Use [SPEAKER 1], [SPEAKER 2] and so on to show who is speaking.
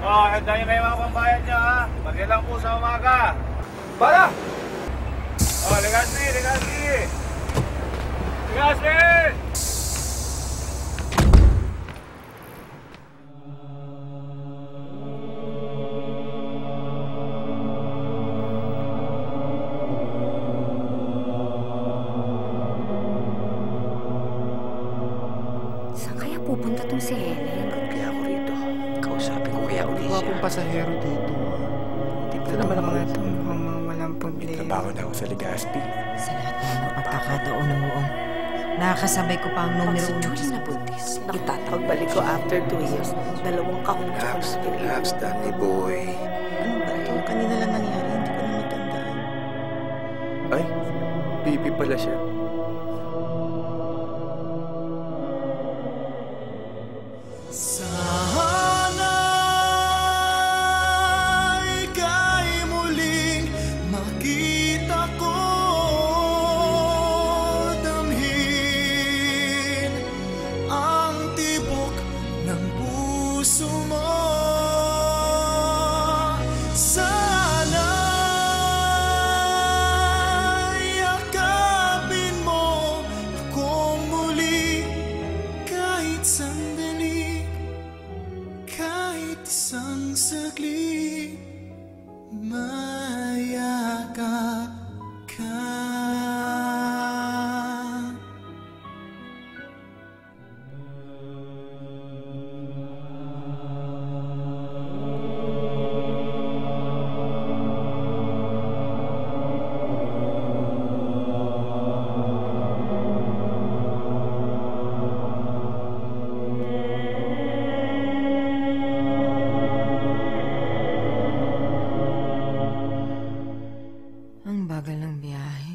[SPEAKER 1] Oh, handa nyo na yung mga pambayad nyo, ha? Pati lang po sa umaga. Para! Oh, Legaspi! Legaspi! Legaspi!
[SPEAKER 2] Saan kaya pupunta tong si Helen?
[SPEAKER 3] Kaya ako rito. Kausapin ko kaya ulit siya.
[SPEAKER 4] Wapong pasahero dito.
[SPEAKER 3] Ito naman ang mga ito.
[SPEAKER 4] Mga walang problema.
[SPEAKER 3] Trabaho na ako sa Legazpi.
[SPEAKER 5] Sa lahat ng mga pagkakataon noon, nakakasabay ko pa ang
[SPEAKER 2] Pag
[SPEAKER 5] numero
[SPEAKER 2] si
[SPEAKER 5] 1.
[SPEAKER 2] Julie na buntis,
[SPEAKER 6] Pagbalik ko after 2 years, 2 kahon
[SPEAKER 3] Relax, Danny boy.
[SPEAKER 6] Ano ba ito? Kanina lang nangyari, hindi ko na matandaan.
[SPEAKER 3] Ay, baby pala siya.
[SPEAKER 7] Sana ika'y muling makita ko, damhin ang tibok ng puso mo. Sana yakapin mo akong muli kahit sandali. Kahit isang saglit, mayakap ka.
[SPEAKER 5] Ang bagal ng biyahe.